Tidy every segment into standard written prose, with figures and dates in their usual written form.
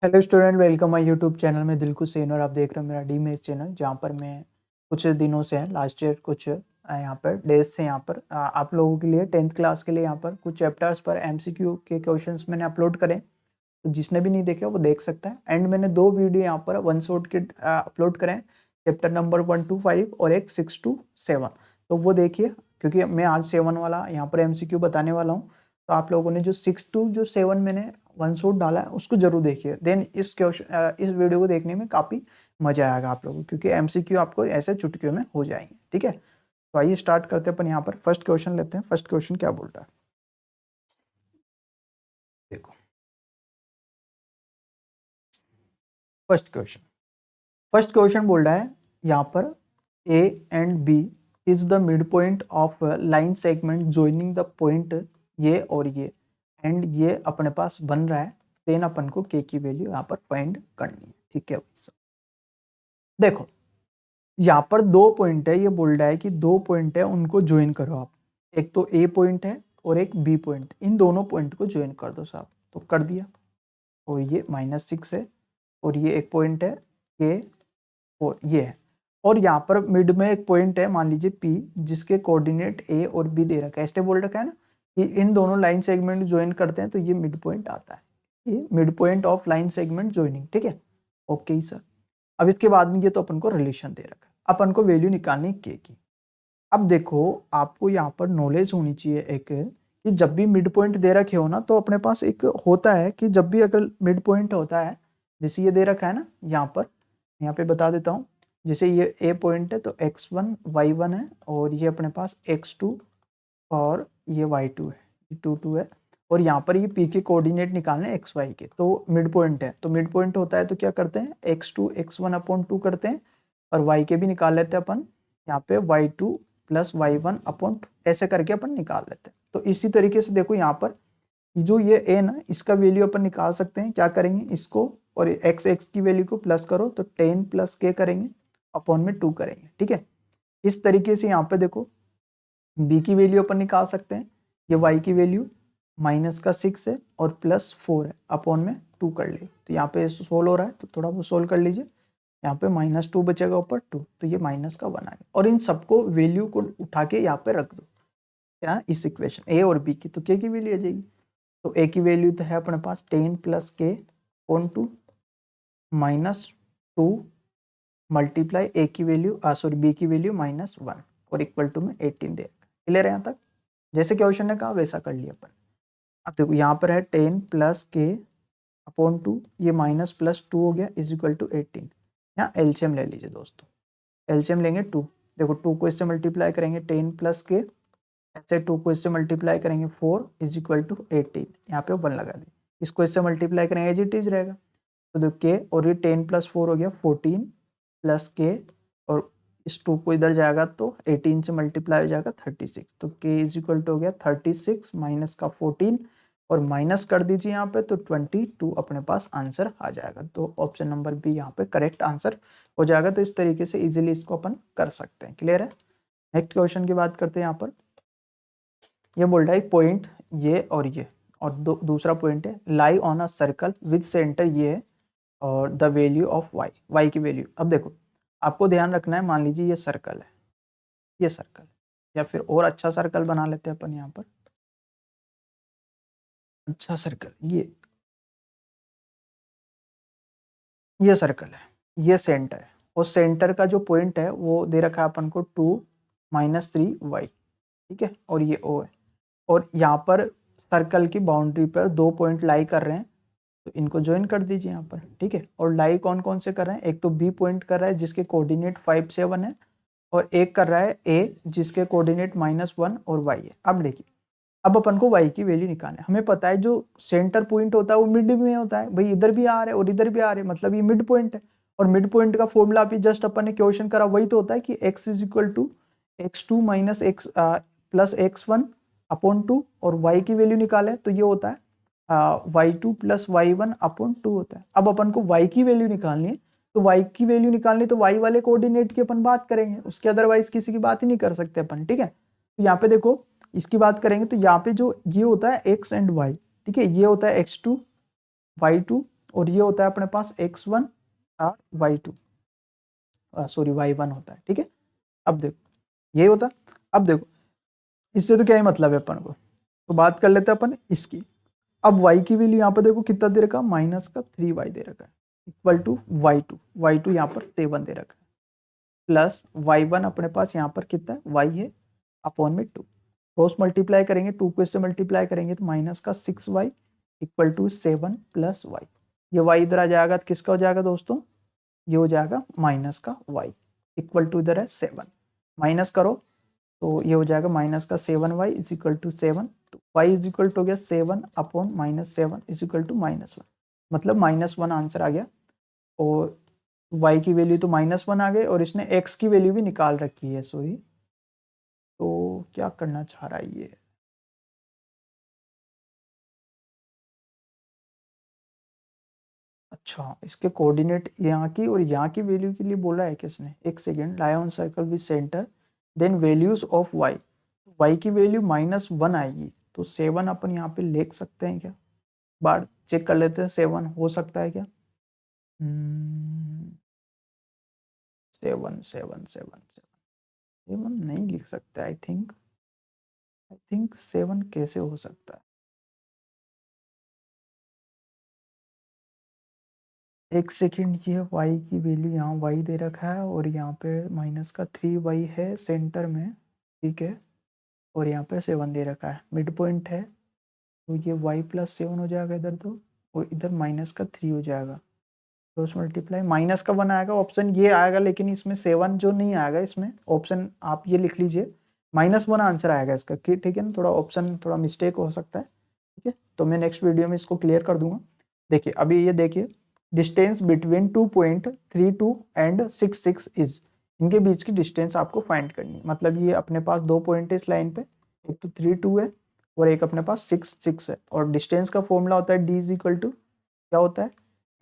Hello student, welcome my YouTube channel में दिलखुश सेन और आप देख रहे हो मेरा डीमेज चैनल, जहाँ पर मैं कुछ दिनों से लास्ट ईयर कुछ यहाँ पर डेज से यहाँ पर आप लोगों के लिए 10th क्लास के लिए यहाँ पर कुछ चैप्टर्स पर एमसीक्यू के क्वेश्चंस मैंने अपलोड करे। तो जिसने भी नहीं देखे वो देख सकता है। एंड मैंने 2 वीडियो यहाँ पर वन शॉट के अपलोड करें, चैप्टर नंबर 1 to 5 और एक 6 to 7। तो वो देखिए, क्योंकि मैं आज 7 वाला यहाँ पर एमसीक्यू बताने वाला हूँ। तो आप लोगों ने जो 6 to जो 7 मैंने वन शॉट डाला है उसको जरूर देखिए। देन इस वीडियो को देखने में काफ़ी मजा आएगा आप लोगों को, क्योंकि एमसीक्यू आपको ऐसे चुटकियों में हो जाएंगे। ठीक है, तो आइए स्टार्ट करते हैं। अपन यहाँ पर फर्स्ट क्वेश्चन लेते हैं। फर्स्ट क्वेश्चन क्या बोल रहा है, देखो। फर्स्ट क्वेश्चन बोल रहा है यहाँ पर A and B is the mid point of line segment joining the point ये और ये, एंड ये अपने पास बन रहा है। देन अपन को के की वैल्यू यहाँ पर फाइंड करनी है। ठीक है, देखो यहाँ पर 2 पॉइंट है। ये बोल रहा है कि 2 पॉइंट है, उनको ज्वाइन करो आप। एक तो ए पॉइंट है और एक बी पॉइंट, इन दोनों पॉइंट को ज्वाइन कर दो साहब। तो कर दिया, और ये -6 है और ये एक पॉइंट है के और ये है। और यहाँ पर मिड में एक पॉइंट है, मान लीजिए पी, जिसके कोऑर्डिनेट ए और बी दे रखा है। ऐसे बोल रखा है ना कि इन दोनों लाइन सेगमेंट ज्वाइन करते हैं तो ये मिड पॉइंट आता है। ये mid point of line segment joining. ठीक है, ओके सर। अब इसके बाद में ये तो अपन को रिलेशन दे रखा है, अपन को वैल्यू निकालनी के की। अब देखो, आपको यहाँ पर नॉलेज होनी चाहिए एक, कि जब भी मिड पॉइंट दे रखे हो ना, तो अपने पास एक होता है कि जब भी अगर मिड पॉइंट होता है, जैसे ये दे रखा है ना यहाँ पे बता देता हूँ। जैसे ये ए पॉइंट है तो x1 y1 है, और ये अपने पास x2 और ये y2 है, ये 2 है। और यहाँ पर ये p के कोऑर्डिनेट निकालने एक्स वाई के, तो मिड पॉइंट है। तो मिड पॉइंट होता है तो क्या करते हैं, x2 x1/2 करते हैं, और y के भी निकाल लेते हैं अपन। यहाँ पे y2 + y1/2 ऐसे करके अपन निकाल लेते हैं। तो इसी तरीके से देखो यहाँ पर जो ये a ना, इसका वैल्यू अपन निकाल सकते हैं। क्या करेंगे, इसको और x की वैल्यू को प्लस करो तो 10 + k करेंगे, अपॉन में 2 करेंगे। ठीक है, इस तरीके से यहाँ पे देखो b की वैल्यू अपन निकाल सकते हैं। ये y की वैल्यू -6 है और +4 है, अपॉन में 2 कर ले। तो यहाँ पे सोल्व हो रहा है तो थोड़ा वो सोल्व कर लीजिए। यहाँ पे -2 बचेगा ऊपर 2, तो ये -1 आ गया। और इन सबको वैल्यू को उठा के यहाँ पे रख दो, क्या इस इक्वेशन ए और बी की, तो k की वैल्यू आ जाएगी। तो a की वैल्यू तो है अपने पास 10 + k अपॉन 2 -2 मल्टीप्लाई a की वैल्यू b की वैल्यू -1 और इक्वल टू में 18 दे। क्लियर है यहाँ तक? जैसे क्वेश्चन ने कहा वैसा कर लिया अपन। अब देखो यहाँ पर है 10 + k अपॉन 2, ये -+2 हो गया इज इक्वल टू 18। यहाँ एलसीएम ले लीजिए दोस्तों, एलसीएम लेंगे 2। देखो 2 को इससे मल्टीप्लाई करेंगे 10 + k, ऐसे 2 को इससे मल्टीप्लाई करेंगे 4 इज इक्वल टू 18। यहाँ पे 1 लगा दें, इसको इससे मल्टीप्लाई करेंगे एज इट इज रहेगा। तो देखो के और ये 10 + 4 हो गया 14 + k, और इस 2 को इधर जाएगा तो 18 से मल्टीप्लाई हो जाएगा 36। तो k इज इक्वल टू हो गया 36 माइनस का 14, और माइनस कर दीजिए यहाँ पे तो 22 अपने पास आंसर आ जाएगा। तो ऑप्शन नंबर बी यहाँ पे करेक्ट आंसर हो जाएगा। तो इस तरीके से इजीली इसको अपन कर सकते हैं। क्लियर है? नेक्स्ट क्वेश्चन की बात करते हैं। यहाँ पर ये बोल रहा है पॉइंट ये और ये, और दूसरा पॉइंट है lie on a circle with centre ये है, और द वैल्यू ऑफ वाई की वैल्यू। अब देखो आपको ध्यान रखना है, मान लीजिए ये सर्कल है, ये सर्कल, या फिर और अच्छा सर्कल बना लेते हैं अपन यहाँ पर। अच्छा सर्कल, ये सर्कल है, ये सेंटर है, और सेंटर का जो पॉइंट है वो दे रखा है अपन को 2 - 3y। ठीक है, और ये o है, और यहाँ पर सर्कल की बाउंड्री पर 2 पॉइंट लाई कर रहे हैं, तो इनको ज्वाइन कर दीजिए यहाँ पर। ठीक है, और लाई कौन कौन से कर रहे हैं, एक तो बी पॉइंट कर रहा है जिसके कोऑर्डिनेट 5 7 है, और एक कर रहा है ए जिसके कोऑर्डिनेट -1 और y है। अब देखिए, अब अपन को y की वैल्यू निकालना है। हमें पता है जो सेंटर पॉइंट होता है वो मिड में होता है, भाई इधर भी आ रहे और इधर भी आ रहे, मतलब ये मिड पॉइंट है। और मिड पॉइंट का फॉर्मूला भी जस्ट अपन ने क्वेश्चन करा वही तो होता है कि x is equal to x2 - x plus x1/2, और y की वैल्यू निकाले तो ये होता है y2 + y1/2 होता है। अब अपन को y की वैल्यू निकालनी है, तो y की वैल्यू निकालनी तो y वाले कोऑर्डिनेट की अपन बात करेंगे, उसके अदरवाइज किसी की बात ही नहीं कर सकते अपन। ठीक है, तो यहाँ पे देखो इसकी बात करेंगे तो यहाँ पे जो ये होता है x एंड y, ठीक है, ये होता है x2 y2 और ये होता है अपने पास x1 और y2, सॉरी y1 होता है, ठीक है। अब देखो ये होता, अब देखो इससे तो क्या ही मतलब है अपन को, तो बात कर लेते हैं अपन इसकी। अब y की वैल्यू यहाँ पर देखो कितना दे रखा, माइनस का 3y दे रखा है, इक्वल टू y2 यहाँ पर 7 दे रखा है, प्लस y1 अपने पास यहाँ पर कितना है, y है अपॉन में 2, क्रॉस मल्टीप्लाई करेंगे, 2 को इससे मल्टीप्लाई करेंगे तो माइनस का 6y इक्वल टू 7 प्लस y, ये y इधर आ जाएगा तो किसका हो जाएगा दोस्तों, ये हो जाएगा माइनस का y इक्वल टू इधर है 7, माइनस करो तो ये हो जाएगा माइनस का 7y इज इक्वल टू 7, तो y इज इक्वल टू हो गया 7 upon minus 7 is equal to -1, मतलब -1 आंसर आ गया। और y की वैल्यू तो -1 आ गई और इसने x की वैल्यू भी निकाल रखी है, सॉरी, तो क्या करना चाह रहा है ये, अच्छा इसके कोऑर्डिनेट यहाँ की और यहाँ की वैल्यू के लिए बोला है किसने, एक second, lie on circle with centre then values of y की वैल्यू -1 आएगी, तो 7 अपन यहाँ पे लिख सकते हैं क्या, बार चेक कर लेते हैं 7 हो सकता है क्या, 7 नहीं लिख सकते, आई थिंक 7 कैसे हो सकता है, एक सेकेंड, ये y की वैल्यू यहाँ y दे रखा है और यहाँ पे माइनस का 3y है सेंटर में, ठीक है, और यहाँ पे 7 दे रखा है, मिड पॉइंट है, तो ये y प्लस 7 हो जाएगा इधर, तो और इधर माइनस का 3 हो जाएगा, क्रॉस मल्टीप्लाई माइनस का 1 आएगा, ऑप्शन ये आएगा, लेकिन इसमें 7 जो नहीं आएगा, इसमें ऑप्शन आप ये लिख लीजिए -1 आंसर आएगा इसका, ठीक है ना, थोड़ा ऑप्शन थोड़ा मिस्टेक हो सकता है, ठीक है, तो मैं नेक्स्ट वीडियो में इसको क्लियर कर दूंगा। देखिए अभी ये देखिए, डिस्टेंस बिटवीन 2.32 एंड 66 इज, इनके बीच की डिस्टेंस आपको फाइंड करनी है, मतलब ये अपने पास 2 पॉइंट है इस लाइन पे, एक तो 32 है और एक अपने पास 66 है, और डिस्टेंस का फॉर्मूला होता है d इज इक्वल टू क्या होता है,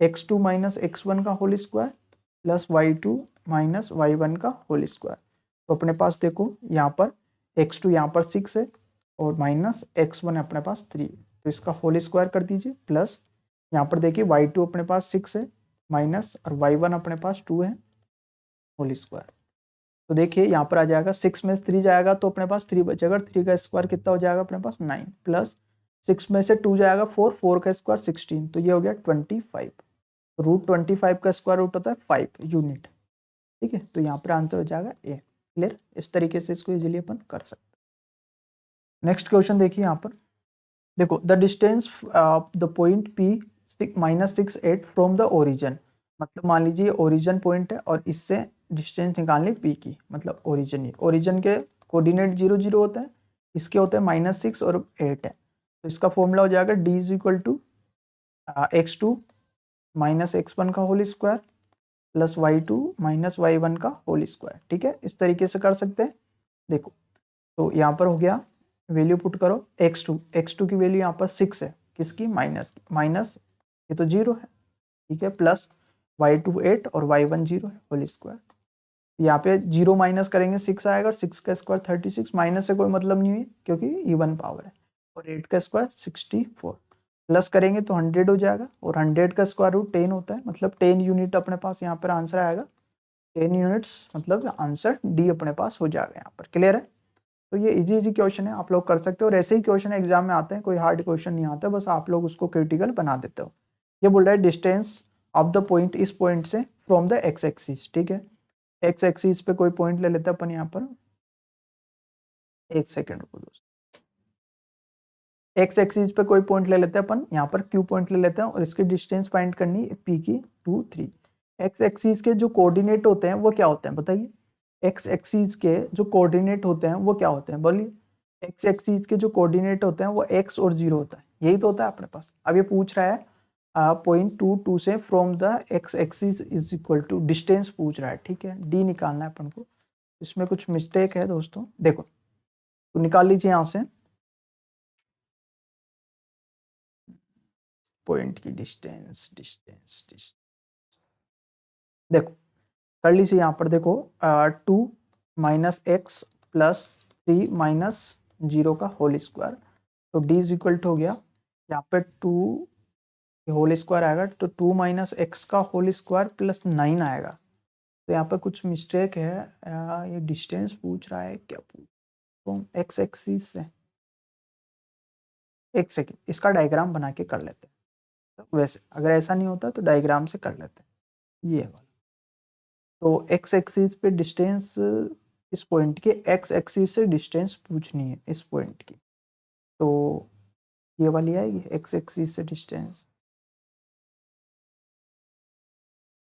x2 माइनस x1 का whole square plus y2 minus y1 का होल स्क्वायर, तो अपने पास देखो यहाँ पर x2 यहाँ पर 6 है और माइनस x1 अपने पास 3, तो इसका होल स्क्वायर कर दीजिए, प्लस यहाँ पर देखिए y2 अपने पास 6 है माइनस और y1 अपने पास 2 है होल स्क्वायर, तो देखिए यहाँ पर आ जाएगा 6 में से 3 जाएगा तो अपने पास 3 बचेगा, 3 का स्क्वायर कितना हो जाएगा अपने पास 9, प्लस 6 में से 2 जाएगा 4, 4 का स्क्वायर 16, तो ये हो गया 25, √25 का स्क्वायर रूट होता है 5 यूनिट, ठीक है, तो यहाँ पर आंसर हो जाएगा ए, क्लियर, इस तरीके से इसको इजीली अपन कर सकते हैं। नेक्स्ट क्वेश्चन देखिए यहाँ पर, देखो the distance the point P -68 from the origin, मतलब मान लीजिए ओरिजिन पॉइंट है और इससे डिस्टेंस निकालनी पी की, मतलब ओरिजिन के कोऑर्डिनेट 0 0 होता है, इसके होते हैं -6 और 8 है, तो इसका फॉर्मूला हो जाएगा d is equal to x2 minus x1 का whole square plus y2 minus y1 का होल स्क्वायर, ठीक है, इस तरीके से कर सकते हैं। देखो तो यहाँ पर हो गया, वैल्यू पुट करो x2 की वैल्यू यहाँ पर 6 है, किसकी, माइनस ये तो 0 है, ठीक है, प्लस y2 8 और y1 0 है होल स्क्वायर, यहाँ पे 0 माइनस करेंगे 6 आएगा और 6 का स्क्वायर 36, माइनस से कोई मतलब नहीं है क्योंकि इवन पावर है, और 8 का स्क्वायर 64, प्लस करेंगे तो 100 हो जाएगा और 100 का स्क्वायर रूट 10 होता है, मतलब 10 यूनिट अपने पास यहाँ पर आंसर आएगा, 10 यूनिट्स, मतलब आंसर डी अपने पास हो जाएगा यहाँ पर, क्लियर है। तो ये इजी क्वेश्चन है, आप लोग कर सकते हो, और ऐसे ही क्वेश्चन एग्जाम में आते हैं, कोई हार्ड क्वेश्चन नहीं आता, बस आप लोग उसको क्रिटिकल बना देते हो। ये बोल रहा है डिस्टेंस ऑफ द पॉइंट, इस पॉइंट से फ्रॉम द एक्स एक्सिस, ठीक है, एक्स एक्सिस पे कोई पॉइंट ले लेते हैं अपन यहाँ पर, एक सेकेंड रुको दोस्तों, एक्स एक्सिस पे कोई पॉइंट ले लेते हैं अपन, यहाँ पर क्यू पॉइंट ले लेते हैं और इसकी डिस्टेंस फाइंड करनी है पी की 2 3, एक्स एक्सिस के जो कोऑर्डिनेट होते हैं वो क्या होते हैं बताइए, एक्स एक्सिस के जो कोऑर्डिनेट होते हैं वो क्या होते हैं बोलिए, एक्स एक्सिस के जो कोऑर्डिनेट होते हैं वो एक्स और 0 होता है, यही तो होता है अपने पास। अब ये पूछ रहा है पॉइंट 2 से from the x axis is equal to, distance पूछ रहा है, ठीक है, डी निकालना है अपन को, इसमें कुछ मिस्टेक है दोस्तों, देखो तो निकाल लीजिए यहाँ से पॉइंट की डिस्टेंस देखो कर लीजिए यहाँ पर, देखो 2 माइनस एक्स प्लस 3 माइनस 0 का होल स्क्वायर, तो डी इज इक्वल टू हो गया यहाँ पे 2 ये होल स्क्वायर आएगा तो 2 माइनस एक्स का होल स्क्वायर प्लस 9 आएगा। तो यहाँ पर कुछ मिस्टेक है, ये डिस्टेंस पूछ रहा है क्या पूछ एक्स एक्सिस से। एक सेकेंड, इसका डायग्राम बना के कर लेते हैं। तो वैसे अगर ऐसा नहीं होता तो डायग्राम से कर लेते हैं ये वाला। तो एक्स एक्सिस पे डिस्टेंस इस पॉइंट के एक्स एक्सिस से डिस्टेंस पूछनी है इस पॉइंट की। तो ये वाली आएगी एक्स एक्सिस से डिस्टेंस,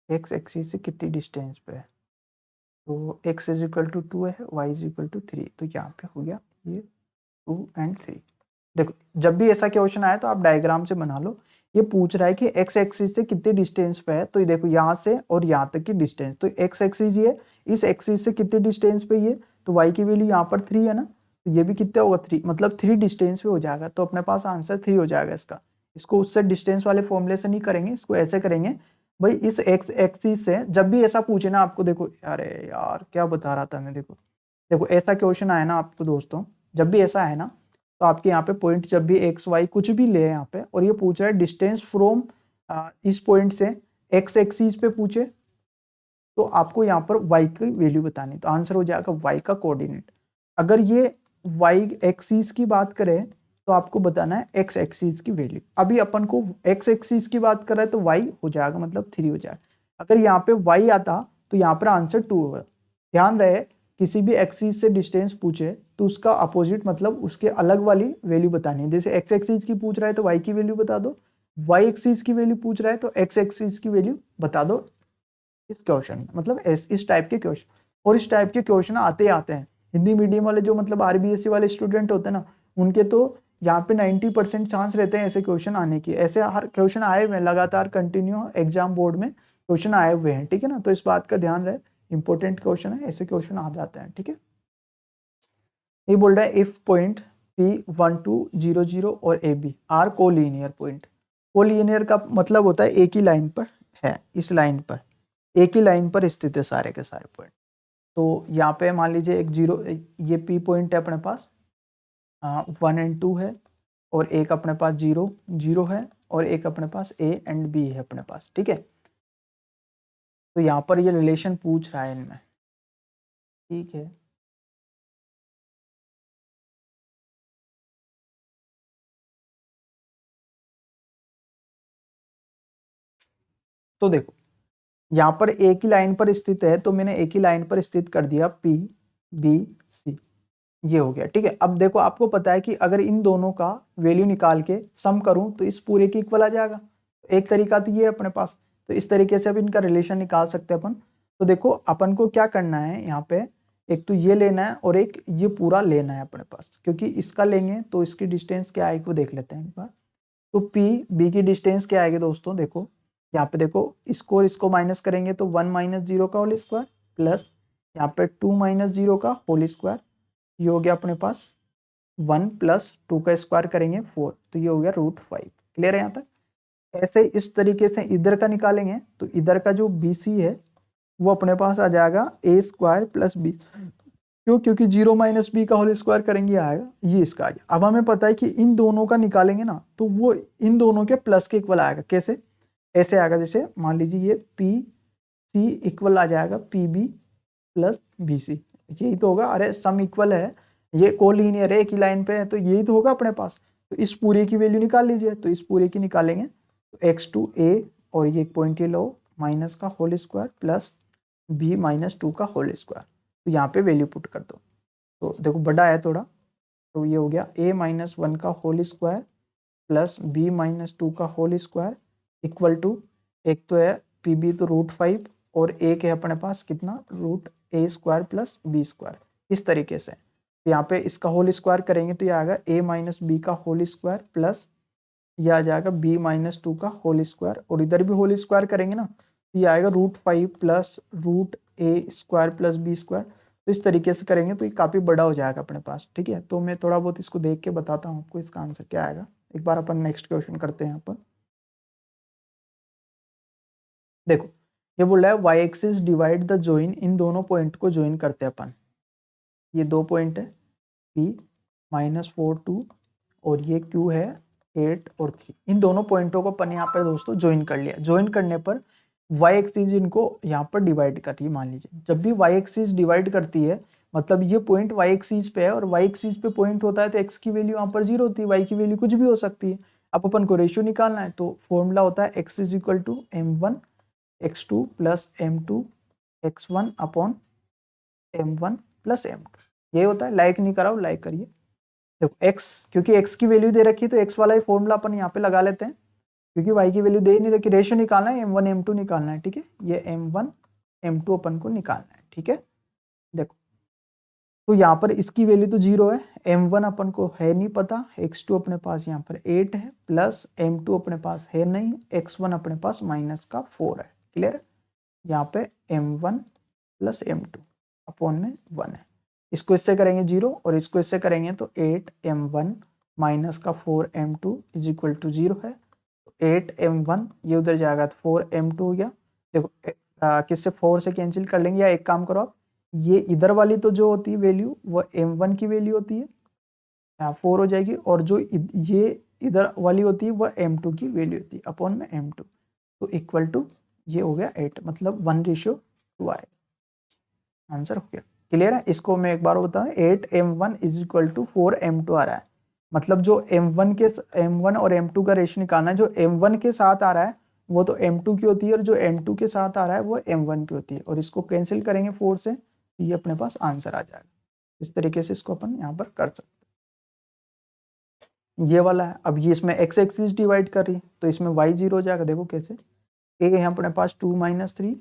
एक्स एक्सिस से कितनी डिस्टेंस पे है। तो x इज इक्वल टू 2 है, y इज इक्वल टू 3। तो यहाँ पे हो गया ये 2 एंड 3। देखो जब भी ऐसा क्वेश्चन आया तो आप डायग्राम से बना लो। ये पूछ रहा है कि x एक्सिस से कितने डिस्टेंस पे है, तो ये देखो यहाँ से और यहाँ तक की डिस्टेंस। तो x एक्सिस ये, इस एक्सिस से कितने डिस्टेंस पे ये, तो y की वैल्यू यहाँ पर 3 है ना, तो ये भी कितना होगा 3, मतलब 3 डिस्टेंस पे हो जाएगा। तो अपने पास आंसर 3 हो जाएगा इसका। इसको उससे डिस्टेंस वाले फॉर्मूले से नहीं करेंगे, इसको ऐसे करेंगे भाई इस एक्स एक्सिस से। जब भी ऐसा पूछे ना आपको, देखो अरे यार क्या बता रहा था मैं, देखो देखो ऐसा क्वेश्चन आया ना आपको दोस्तों, जब भी ऐसा है ना तो आपके यहाँ पे पॉइंट जब भी एक्स वाई कुछ भी ले यहाँ पे, और ये पूछ रहा है डिस्टेंस फ्रॉम इस पॉइंट से एक्स एक्सिस पे पूछे, तो आपको यहाँ पर y की वैल्यू बतानी। तो आंसर हो जाएगा y का कोऑर्डिनेट। अगर ये y एक्सिस की बात करें तो आपको बताना है x एक्सिस की वैल्यू। अभी अपन को x एक्सिस की बात कर रहा है तो y हो जाएगा, मतलब 3 हो जाएगा। अगर यहाँ पे y आता तो यहाँ पर आंसर 2 होगा। ध्यान रहे किसी भी एक्सिस से डिस्टेंस पूछे तो उसका अपोजिट मतलब उसके अलग वाली वैल्यू बतानी है। जैसे x एक्सिस की पूछ रहा है तो y की वैल्यू बता दो, y एक्सिस की वैल्यू पूछ रहा है तो x एक्सिस की वैल्यू बता दो। इस क्वेश्चन मतलब इस टाइप के क्वेश्चन, और इस टाइप के क्वेश्चन आते आते हैं। हिंदी मीडियम वाले जो मतलब आरबीएससी वाले स्टूडेंट होते हैं ना, उनके तो यहाँ पे 90% चांस रहते हैं ऐसे क्वेश्चन आने की। ऐसे हर क्वेश्चन आए हुए हैं लगातार, कंटिन्यू एग्जाम बोर्ड में क्वेश्चन आए हुए हैं, ठीक है ना। तो इस बात का ध्यान रहे, इंपॉर्टेंट क्वेश्चन है, ऐसे क्वेश्चन आ जाते हैं, ठीक है। ये बोल रहा है इफ पॉइंट P1200 और AB are collinear point. Collinear का मतलब होता है एक ही लाइन पर है, इस लाइन पर एक ही लाइन पर स्थित है सारे के सारे पॉइंट। तो यहाँ पे मान लीजिए एक जीरो, ये पी पॉइंट है अपने पास, 1 एंड 2 है, और एक अपने पास 0 0 है, और एक अपने पास A एंड B है अपने पास, ठीक है। तो यहाँ पर ये रिलेशन पूछ रहा है इनमें, ठीक है। तो देखो यहाँ पर एक ही लाइन पर स्थित है, तो मैंने एक ही लाइन पर स्थित कर दिया P B C, ये हो गया, ठीक है। अब देखो आपको पता है कि अगर इन दोनों का वैल्यू निकाल के सम करूं तो इस पूरे के इक्वल आ जाएगा। एक तरीका तो ये है अपने पास, तो इस तरीके से अब इनका रिलेशन निकाल सकते हैं अपन। तो देखो अपन को क्या करना है यहाँ पे, एक तो ये लेना है और एक ये पूरा लेना है अपने पास, क्योंकि इसका लेंगे तो इसकी डिस्टेंस क्या आएगी वो देख लेते हैं एक बार। तो पी बी की डिस्टेंस क्या आएगी दोस्तों, देखो यहाँ पे देखो इसको और इसको माइनस करेंगे तो 1 माइनस 0 का होल स्क्वायर प्लस यहाँ पे 2 माइनस 0 का होल स्क्वायर, ये हो गया अपने पास 1 प्लस 2 का स्क्वायर करेंगे 4, तो ये हो गया √5। क्लियर है यहाँ तक। ऐसे इस तरीके से इधर का निकालेंगे तो इधर का जो BC है वो अपने पास आ जाएगा a स्क्वायर प्लस बी। क्यों, क्योंकि 0 माइनस बी का होल स्क्वायर करेंगे आएगा, ये इसका आ गया। अब हमें पता है कि इन दोनों का निकालेंगे ना तो वो इन दोनों के प्लस के इक्वल आएगा। कैसे, ऐसे आएगा जैसे मान लीजिए ये PC इक्वल आ जाएगा PB प्लस BC, यही तो होगा। अरे सम इक्वल है, ये कोलिनियर है, एक ही लाइन पे है, तो यही तो होगा अपने पास। तो इस पूरे की वैल्यू निकाल लीजिए, तो इस पूरे की निकालेंगे तो x2a और ये एक पॉइंट ये लो माइनस का whole square plus b minus 2 का होल स्क्वायर, तो यहाँ पे वैल्यू पुट कर दो। तो देखो बड़ा है थोड़ा, तो ये हो गया a माइनस 1 का whole square plus b minus 2 का होल स्क्वायर इक्वल टू, एक तो है PB तो √5 और एक है अपने पास कितना √a square plus b square, इस तरीके से। तो यहाँ पे इसका होल स्क्वायर करेंगे तो ये आएगा a माइनस बी का होल स्क्वायर प्लस ये आ जाएगा b माइनस 2 का होल स्क्वायर, और इधर भी होल स्क्वायर करेंगे ना तो ये आएगा √5 plus √a square plus b square. तो इस तरीके से करेंगे तो ये काफ़ी बड़ा हो जाएगा अपने पास, ठीक है। तो मैं थोड़ा बहुत इसको देख के बताता हूँ आपको इसका आंसर क्या आएगा। एक बार अपन नेक्स्ट क्वेश्चन करते हैं यहाँ पर। देखो ये बोल रहा है Y axis divide the join, इन दोनों पॉइंट को ज्वाइन करते हैं अपन। ये दो पॉइंट है P -4 2 और ये Q है 8 और 3, इन दोनों पॉइंटों को अपन यहाँ पर दोस्तों ज्वाइन कर लिया। ज्वाइन करने पर y एक्सिस इनको यहाँ पर डिवाइड कर रही है। मान लीजिए जब भी y एक्सिस डिवाइड करती है मतलब ये पॉइंट y एक्सिस पे है और y एक्सिस पे पॉइंट होता है तो x की वैल्यू यहाँ पर 0 होती है, y की वैल्यू कुछ भी हो सकती है। अब अपन को रेशियो निकालना है तो फॉर्मूला होता है x is equal to m1 x2 plus m2 x1 upon m1 plus m2। ये होता है। लाइक नहीं कराओ, लाइक करिए। देखो x, क्योंकि x की वैल्यू दे रखी है तो x वाला ही फॉर्मूला अपन यहाँ पे लगा लेते हैं, क्योंकि y की वैल्यू दे नहीं रखी। रेशियो निकालना है, m1 m2 निकालना है, ठीक है। ये m1 m2 अपन को निकालना है, ठीक है। देखो तो यहाँ पर इसकी वैल्यू तो 0 है, m1 अपन को है नहीं पता, x2 अपने पास यहाँ पर 8 है, प्लस m2 अपने पास है नहीं, x1 अपने पास माइनस का 4 है। क्लियर है। यहाँ पे m1 प्लस m2 अपॉन में 1 है। इसको इससे करेंगे 0 और इसको इससे करेंगे तो 8m1 माइनस का 4m2 इज इक्वल टू 0 है। 8m1 ये उधर जाएगा तो 4m2 हो गया। देखो किससे 4 से कैंसिल कर लेंगे, या एक काम करो आप, ये इधर वाली तो जो होती है वैल्यू वो m1 की वैल्यू होती है, 4 हो जाएगी, और जो ये इधर वाली होती है वो m2 की वैल्यू होती है अपॉन में m2, तो इक्वल टू ये हो गया 8, मतलब 1:2 आएगा। आंसर हो गया। क्लियर है। इसको मैं एक बार बताऊं, 8m1 is equal to 4m2 आ रहा है, मतलब जो m1 और m2 का रेशियो निकालना है, जो m1 के साथ आ रहा है वो तो m2 की होती है, और जो m2 के साथ आ रहा है वो m1 की होती है, और इसको कैंसिल करेंगे 4 से, ये अपने पास आंसर आ जाएगा। इस तरीके से इसको अपन यहाँ पर कर सकते हैं। ये वाला है। अब ये इसमें x एक्सिस डिवाइड कर रही है तो इसमें y 0 हो जाएगा। देखो कैसे, a है अपने पास 2 - 3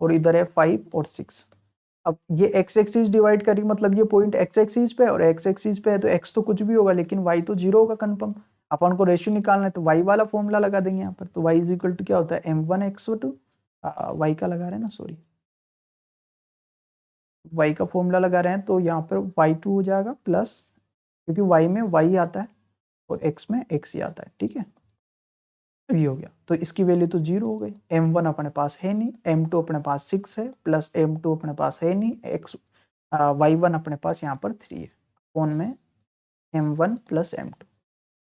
और इधर है 5 और 6। अब ये x एक्सिस डिवाइड करी मतलब ये पॉइंट x एक्सिस पे है और x एक्सिस पे है तो x तो कुछ भी होगा लेकिन y तो 0 होगा कंफर्म। अपन को रेशियो निकालना है तो y वाला फॉर्मूला लगा देंगे यहाँ पर, तो y इज इक्वल टू क्या होता है m1 x2, y का लगा रहे हैं ना, सॉरी y का फॉर्मूला लगा रहे हैं तो यहाँ पर y2 हो जाएगा प्लस, क्योंकि y में y आता है और x में x ही आता है, ठीक है। ये हो गया तो इसकी वैल्यू तो 0 हो गई। m1 अपने पास है नहीं, m2 अपने पास 6 है, प्लस m2 अपने पास है नहीं, y1 अपने पास यहाँ पर 3 है, अपॉन में m1 प्लस m2।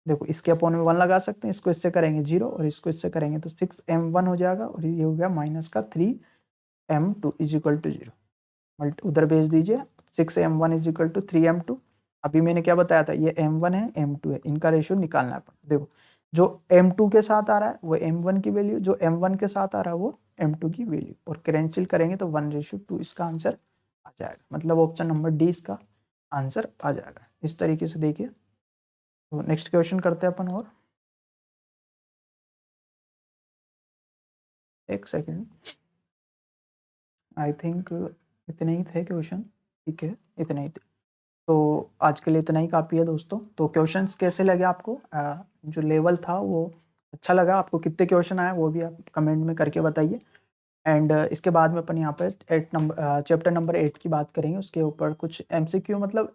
देखो इसके अपॉन में 1 लगा सकते हैं, इसको इससे करेंगे 0 और इसको इससे करेंगे तो 6m1 हो जाएगा, और ये हो गया माइनस का 3m2 इज इक्वल टू 0। उधर भेज दीजिए, 6m1 is equal to 3m2। अभी मैंने क्या बताया था, ये m1 है m2 है, इनका रेशियो निकालना है। देखो जो m2 के साथ आ रहा है वो m1 की वैल्यू, जो m1 के साथ आ रहा है वो m2 की वैल्यू, और कैंसिल करेंगे तो 1:2 इसका आंसर आ जाएगा, मतलब ऑप्शन नंबर डी इसका आंसर आ जाएगा। इस तरीके से देखिए। तो नेक्स्ट क्वेश्चन करते हैं अपन, और एक सेकेंड, आई थिंक इतने ही थे क्वेश्चन, ठीक है इतने ही थे। तो आज के लिए इतना ही काफ़ी है दोस्तों। तो क्वेश्चंस कैसे लगे आपको, जो लेवल था वो अच्छा लगा आपको, कितने क्वेश्चन आए वो भी आप कमेंट में करके बताइए। एंड इसके बाद में अपन यहाँ पर चैप्टर नंबर 8 की बात करेंगे, उसके ऊपर कुछ MCQ, मतलब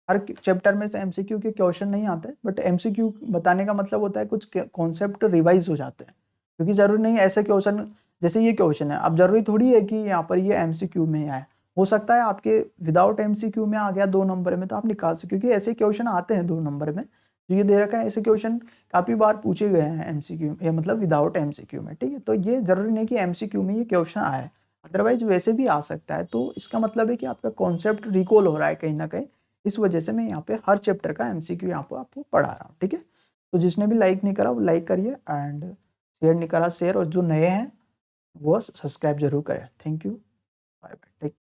हर चैप्टर में से MCQ के क्वेश्चन नहीं आते, बट MCQ बताने का मतलब होता है कुछ कॉन्सेप्ट रिवाइज हो जाते हैं, क्योंकि ज़रूरी नहीं ऐसे क्वेश्चन जैसे ये क्वेश्चन है, अब जरूरी थोड़ी है कि यहाँ पर ये MCQ में आए, हो सकता है आपके विदाउट MCQ में आ गया 2 नंबर में तो आप निकाल सकते, क्योंकि ऐसे क्वेश्चन आते हैं 2 नंबर में, जो ये दे रखा है ऐसे क्वेश्चन काफ़ी बार पूछे गए हैं MCQ या मतलब विदाउट MCQ में, ठीक है। तो ये जरूरी नहीं कि MCQ में ये क्वेश्चन आया है, अदरवाइज वैसे भी आ सकता है। तो इसका मतलब है कि आपका कॉन्सेप्ट रिकॉल हो रहा है कहीं ना कहीं, इस वजह से मैं यहाँ पे हर चैप्टर का MCQ यहाँ पर आपको पढ़ा रहा हूँ, ठीक है। तो जिसने भी लाइक नहीं करा वो लाइक करिए, एंड शेयर नहीं करा शेयर, और जो नए हैं वो सब्सक्राइब जरूर करें। Thank you, bye bye, take.